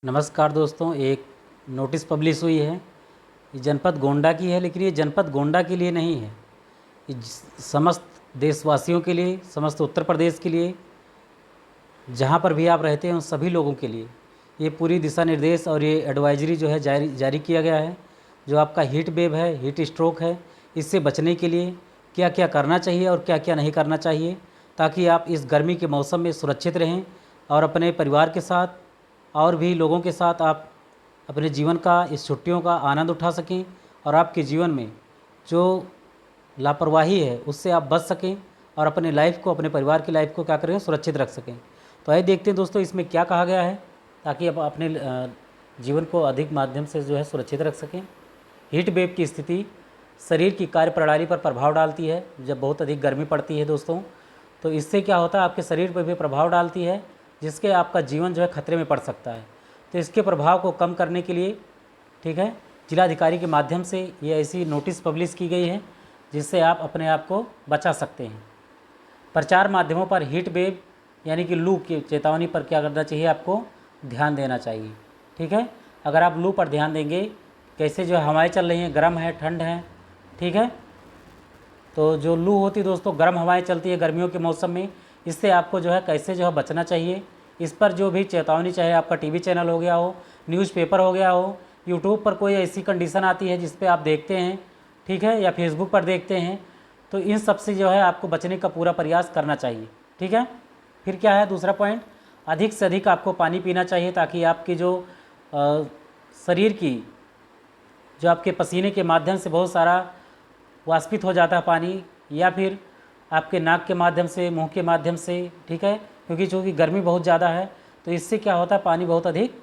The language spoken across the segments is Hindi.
नमस्कार दोस्तों, एक नोटिस पब्लिश हुई है। ये जनपद गोंडा की है, लेकिन ये जनपद गोंडा के लिए नहीं है। ये समस्त देशवासियों के लिए, समस्त उत्तर प्रदेश के लिए, जहाँ पर भी आप रहते हैं उन सभी लोगों के लिए ये पूरी दिशा निर्देश और ये एडवाइजरी जो है जारी किया गया है। जो आपका हीट वेव है, हीट स्ट्रोक है, इससे बचने के लिए क्या क्या करना चाहिए और क्या क्या नहीं करना चाहिए, ताकि आप इस गर्मी के मौसम में सुरक्षित रहें और अपने परिवार के साथ और भी लोगों के साथ आप अपने जीवन का, इस छुट्टियों का आनंद उठा सकें और आपके जीवन में जो लापरवाही है उससे आप बच सकें और अपने लाइफ को, अपने परिवार की लाइफ को क्या करें, सुरक्षित रख सकें। तो आइए देखते हैं दोस्तों इसमें क्या कहा गया है, ताकि आप अपने जीवन को अधिक माध्यम से जो है सुरक्षित रख सकें। हीट वेव की स्थिति शरीर की कार्यप्रणाली पर प्रभाव डालती है। जब बहुत अधिक गर्मी पड़ती है दोस्तों, तो इससे क्या होता है, आपके शरीर पर भी प्रभाव डालती है, जिसके आपका जीवन जो है खतरे में पड़ सकता है। तो इसके प्रभाव को कम करने के लिए, ठीक है, जिलाधिकारी के माध्यम से ये ऐसी नोटिस पब्लिश की गई है जिससे आप अपने आप को बचा सकते हैं। प्रचार माध्यमों पर हीट वेव यानी कि लू की चेतावनी पर क्या करना चाहिए, आपको ध्यान देना चाहिए। ठीक है, अगर आप लू पर ध्यान देंगे, कैसे जो हवाएं चल रही हैं, गर्म है, ठंड है, ठीक है, तो जो लू होती है दोस्तों, गर्म हवाएं चलती है गर्मियों के मौसम में, इससे आपको जो है कैसे जो है बचना चाहिए। इस पर जो भी चेतावनी, चाहे आपका टीवी चैनल हो गया हो, न्यूज़पेपर हो गया हो, यूट्यूब पर कोई ऐसी कंडीशन आती है जिस पे आप देखते हैं, ठीक है, या फेसबुक पर देखते हैं, तो इन सब से जो है आपको बचने का पूरा प्रयास करना चाहिए। ठीक है, फिर क्या है दूसरा पॉइंट, अधिक से अधिक आपको पानी पीना चाहिए, ताकि आपकी जो शरीर की, जो आपके पसीने के माध्यम से बहुत सारा वाष्पित हो जाता है पानी, या फिर आपके नाक के माध्यम से, मुंह के माध्यम से, ठीक है, क्योंकि चूँकि गर्मी बहुत ज़्यादा है तो इससे क्या होता है, पानी बहुत अधिक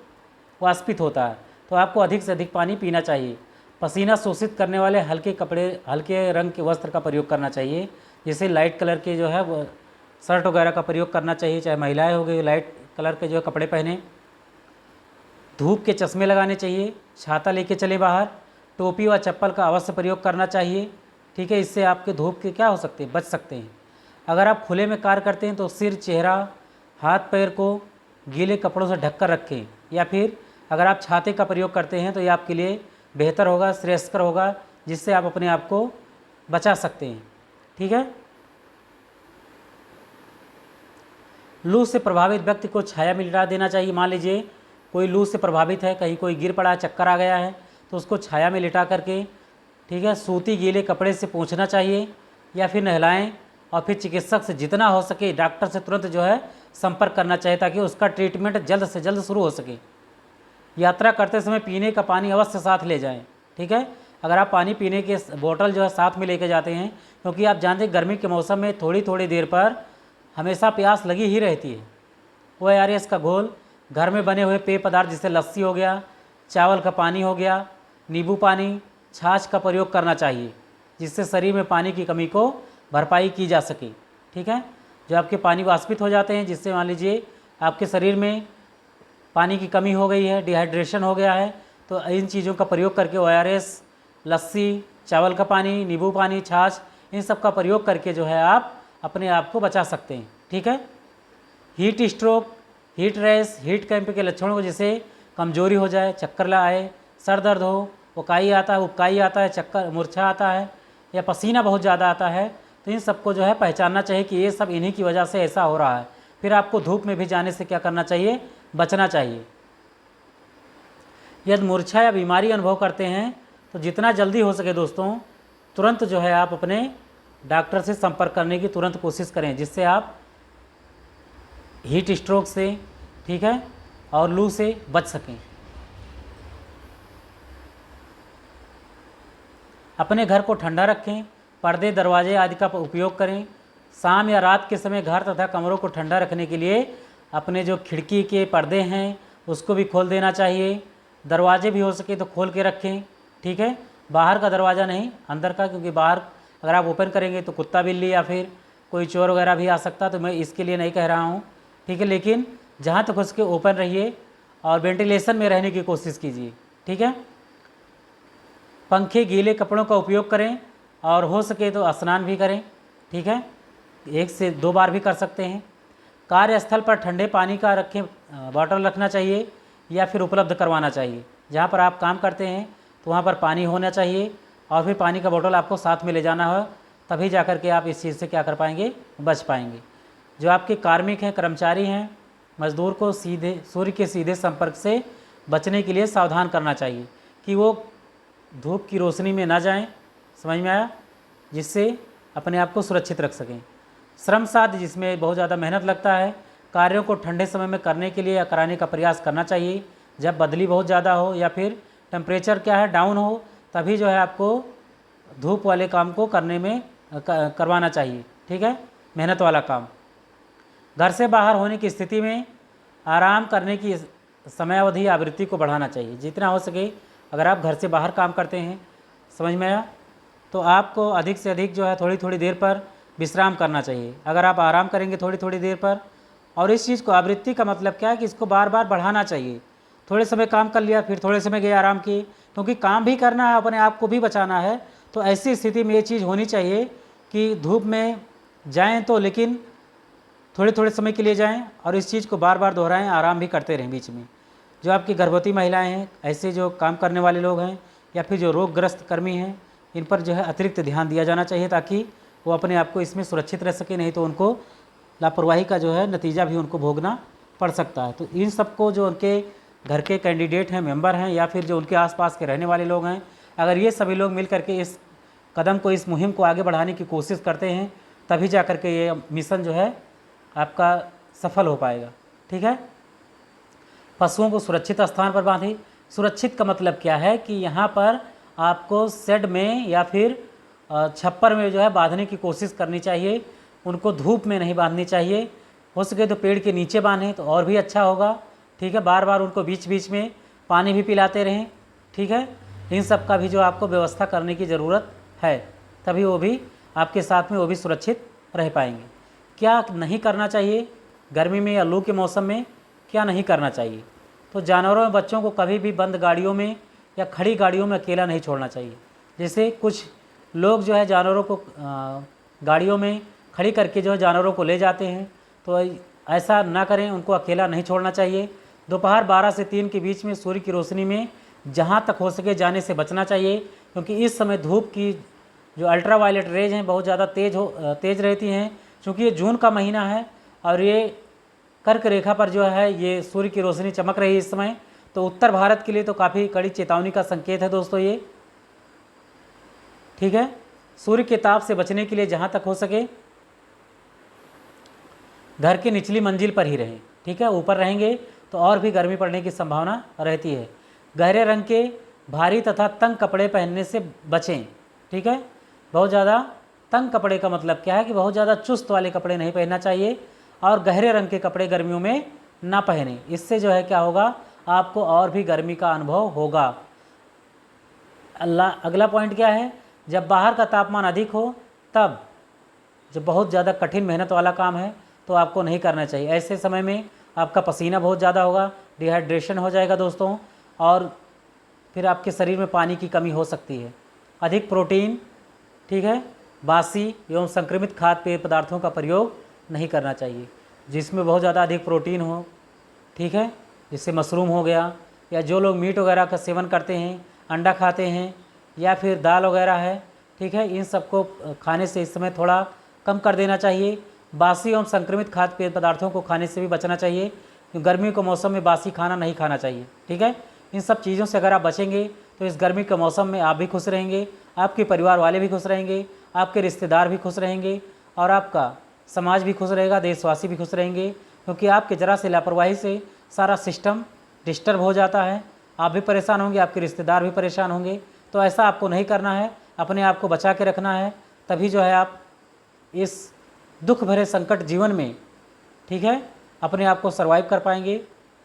वाष्पित होता है। तो आपको अधिक से अधिक पानी पीना चाहिए। पसीना शोषित करने वाले हल्के कपड़े, हल्के रंग के वस्त्र का प्रयोग करना चाहिए, जैसे लाइट कलर के जो है वो शर्ट वगैरह का प्रयोग करना चाहिए, चाहे महिलाएं हो गई लाइट कलर के जो है कपड़े पहने। धूप के चश्मे लगाने चाहिए, छाता लेके चले बाहर, टोपी व चप्पल का अवश्य प्रयोग करना चाहिए। ठीक है, इससे आपके धूप के क्या हो सकते हैं, बच सकते हैं। अगर आप खुले में कार्य करते हैं तो सिर, चेहरा, हाथ पैर को गीले कपड़ों से ढककर रखें, या फिर अगर आप छाते का प्रयोग करते हैं तो ये आपके लिए बेहतर होगा, श्रेयस्कर होगा, जिससे आप अपने आप को बचा सकते हैं। ठीक है, लू से प्रभावित व्यक्ति को छाया में लिटा देना चाहिए। मान लीजिए कोई लू से प्रभावित है, कहीं कोई गिर पड़ा, चक्कर आ गया है, तो उसको छाया में लिटा करके, ठीक है, सूती गीले कपड़े से पोंछना चाहिए, या फिर नहलाएं, और फिर चिकित्सक से जितना हो सके, डॉक्टर से तुरंत जो है संपर्क करना चाहिए, ताकि उसका ट्रीटमेंट जल्द से जल्द शुरू हो सके। यात्रा करते समय पीने का पानी अवश्य साथ ले जाएं। ठीक है, अगर आप पानी पीने के बोतल जो है साथ में लेके जाते हैं, क्योंकि आप जानते हैं गर्मी के मौसम में थोड़ी थोड़ी देर पर हमेशा प्यास लगी ही रहती है। ORS का घोल, घर में बने हुए पेय पदार्थ जैसे लस्सी हो गया, चावल का पानी हो गया, नींबू पानी, छाछ का प्रयोग करना चाहिए, जिससे शरीर में पानी की कमी को भरपाई की जा सके। ठीक है, जो आपके पानी वाष्पित हो जाते हैं, जिससे मान लीजिए आपके शरीर में पानी की कमी हो गई है, डिहाइड्रेशन हो गया है, तो इन चीज़ों का प्रयोग करके ORS, लस्सी, चावल का पानी, नींबू पानी, छाछ, इन सब का प्रयोग करके जो है आप अपने आप को बचा सकते हैं। ठीक है, heat stroke, heat rash, heat camp के लक्षणों को, जैसे कमजोरी हो जाए, चक्कर ला आए, सर दर्द हो, उबकाई आता है, चक्कर, मूर्छा आता है, या पसीना बहुत ज़्यादा आता है, तो इन सबको जो है पहचानना चाहिए कि ये सब इन्हीं की वजह से ऐसा हो रहा है। फिर आपको धूप में भी जाने से क्या करना चाहिए, बचना चाहिए। यदि मूर्छा या बीमारी अनुभव करते हैं तो जितना जल्दी हो सके दोस्तों, तुरंत जो है आप अपने डॉक्टर से संपर्क करने की तुरंत कोशिश करें, जिससे आप हीट स्ट्रोक से, ठीक है, और लू से बच सकें। अपने घर को ठंडा रखें, पर्दे, दरवाजे आदि का उपयोग करें। शाम या रात के समय घर तथा कमरों को ठंडा रखने के लिए अपने जो खिड़की के पर्दे हैं उसको भी खोल देना चाहिए। दरवाजे भी हो सके तो खोल के रखें। ठीक है, बाहर का दरवाज़ा नहीं, अंदर का, क्योंकि बाहर अगर आप ओपन करेंगे तो कुत्ता, बिल्ली या फिर कोई चोर वगैरह भी आ सकता, तो मैं इसके लिए नहीं कह रहा हूँ। ठीक है, लेकिन जहाँ तक हो सके ओपन रहिए और वेंटिलेशन में रहने की कोशिश कीजिए। ठीक है, पंखे, गीले कपड़ों का उपयोग करें, और हो सके तो स्नान भी करें। ठीक है, 1 से 2 बार भी कर सकते हैं। कार्यस्थल पर ठंडे पानी का बॉटल रखना चाहिए, या फिर उपलब्ध करवाना चाहिए। जहाँ पर आप काम करते हैं तो वहाँ पर पानी होना चाहिए और फिर पानी का बोतल आपको साथ में ले जाना हो, तभी जा कर के आप इस चीज़ से क्या कर पाएंगे, बच पाएंगे। जो आपके कार्मिक हैं, कर्मचारी हैं, मजदूर को सीधे सूर्य के सीधे संपर्क से बचने के लिए सावधान करना चाहिए कि वो धूप की रोशनी में ना जाएं, समझ में आया, जिससे अपने आप को सुरक्षित रख सकें। श्रम साध्य, जिसमें बहुत ज़्यादा मेहनत लगता है, कार्यों को ठंडे समय में करने के लिए या कराने का प्रयास करना चाहिए। जब बदली बहुत ज़्यादा हो या फिर टेम्परेचर क्या है, डाउन हो, तभी जो है आपको धूप वाले काम को करने में करवाना चाहिए। ठीक है, मेहनत वाला काम। घर से बाहर होने की स्थिति में आराम करने की समयावधि आवृत्ति को बढ़ाना चाहिए। जितना हो सके, अगर आप घर से बाहर काम करते हैं, समझ में आया, तो आपको अधिक से अधिक जो है थोड़ी थोड़ी देर पर विश्राम करना चाहिए। अगर आप आराम करेंगे थोड़ी थोड़ी देर पर, और इस चीज़ को, आवृत्ति का मतलब क्या है कि इसको बार बार बढ़ाना चाहिए। थोड़े समय काम कर लिया, फिर थोड़े समय गए आराम किए, क्योंकि काम भी करना है, अपने आप को भी बचाना है। तो ऐसी स्थिति में ये चीज़ होनी चाहिए कि धूप में जाएं तो लेकिन थोड़े थोड़े समय के लिए जाएं, और इस चीज़ को बार बार दोहराएं, आराम भी करते रहें बीच में। जो आपकी गर्भवती महिलाएं हैं, ऐसे जो काम करने वाले लोग हैं, या फिर जो रोगग्रस्त कर्मी हैं, इन पर जो है अतिरिक्त ध्यान दिया जाना चाहिए, ताकि वो अपने आप को इसमें सुरक्षित रह सके। नहीं तो उनको लापरवाही का जो है नतीजा भी उनको भोगना पड़ सकता है। तो इन सबको, जो उनके घर के कैंडिडेट हैं, मेंबर हैं, या फिर जो उनके आसपास के रहने वाले लोग हैं, अगर ये सभी लोग मिल करके इस कदम को, इस मुहिम को आगे बढ़ाने की कोशिश करते हैं, तभी जा कर के ये मिशन जो है आपका सफल हो पाएगा। ठीक है। पशुओं को सुरक्षित स्थान पर बांधें। सुरक्षित का मतलब क्या है कि यहाँ पर आपको शेड में या फिर छप्पर में जो है बांधने की कोशिश करनी चाहिए। उनको धूप में नहीं बांधनी चाहिए। हो सके तो पेड़ के नीचे बांधें तो और भी अच्छा होगा। ठीक है, बार बार उनको बीच बीच में पानी भी पिलाते रहें। ठीक है, इन सब का भी जो आपको व्यवस्था करने की ज़रूरत है, तभी वो भी आपके साथ में वो भी सुरक्षित रह पाएंगे। क्या नहीं करना चाहिए गर्मी में या लू के मौसम में, क्या नहीं करना चाहिए? तो जानवरों में बच्चों को कभी भी बंद गाड़ियों में या खड़ी गाड़ियों में अकेला नहीं छोड़ना चाहिए। जैसे कुछ लोग जो है जानवरों को गाड़ियों में खड़ी करके जो है जानवरों को ले जाते हैं, तो ऐसा ना करें, उनको अकेला नहीं छोड़ना चाहिए। दोपहर 12 से 3 के बीच में सूर्य की रोशनी में जहाँ तक हो सके जाने से बचना चाहिए, क्योंकि इस समय धूप की जो अल्ट्रावायलेट रेज हैं बहुत ज़्यादा तेज़ रहती हैं। क्योंकि ये जून का महीना है और ये कर्क रेखा पर जो है ये सूर्य की रोशनी चमक रही है इस समय, तो उत्तर भारत के लिए तो काफ़ी कड़ी चेतावनी का संकेत है दोस्तों ये। ठीक है, सूर्य के ताप से बचने के लिए जहाँ तक हो सके घर की निचली मंजिल पर ही रहें। ठीक है, ऊपर रहेंगे तो और भी गर्मी पड़ने की संभावना रहती है। गहरे रंग के भारी तथा तंग कपड़े पहनने से बचें। ठीक है, बहुत ज़्यादा तंग कपड़े का मतलब क्या है कि बहुत ज़्यादा चुस्त वाले कपड़े नहीं पहनना चाहिए, और गहरे रंग के कपड़े गर्मियों में ना पहनें। इससे जो है क्या होगा, आपको और भी गर्मी का अनुभव होगा। अगला पॉइंट क्या है, जब बाहर का तापमान अधिक हो, तब जब बहुत ज़्यादा कठिन मेहनत वाला काम है तो आपको नहीं करना चाहिए। ऐसे समय में आपका पसीना बहुत ज़्यादा होगा, डिहाइड्रेशन हो जाएगा दोस्तों, और फिर आपके शरीर में पानी की कमी हो सकती है। अधिक प्रोटीन, ठीक है, बासी एवं संक्रमित खाद्य पेय पदार्थों का प्रयोग नहीं करना चाहिए, जिसमें बहुत ज़्यादा अधिक प्रोटीन हो। ठीक है, जैसे मशरूम हो गया, या जो लोग मीट वगैरह का सेवन करते हैं, अंडा खाते हैं, या फिर दाल वगैरह है। ठीक है, इन सबको खाने से इस समय थोड़ा कम कर देना चाहिए। बासी एवं संक्रमित खाद्य पेय पदार्थों को खाने से भी बचना चाहिए, क्योंकि गर्मी के मौसम में बासी खाना नहीं खाना चाहिए। ठीक है, इन सब चीज़ों से अगर आप बचेंगे तो इस गर्मी के मौसम में आप भी खुश रहेंगे, आपके परिवार वाले भी खुश रहेंगे, आपके रिश्तेदार भी खुश रहेंगे, और आपका समाज भी खुश रहेगा, देशवासी भी खुश रहेंगे। क्योंकि आपके ज़रा से लापरवाही से सारा सिस्टम डिस्टर्ब हो जाता है। आप भी परेशान होंगे, आपके रिश्तेदार भी परेशान होंगे। तो ऐसा आपको नहीं करना है, अपने आप को बचा के रखना है, तभी जो है आप इस दुख भरे संकट जीवन में, ठीक है, अपने आप को सर्वाइव कर पाएंगे,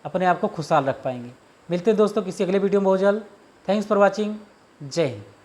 अपने आप को खुशहाल रख पाएंगे। मिलते हैं दोस्तों किसी अगले वीडियो में बहुत जल्द। Thanks for watching. जय हिंद।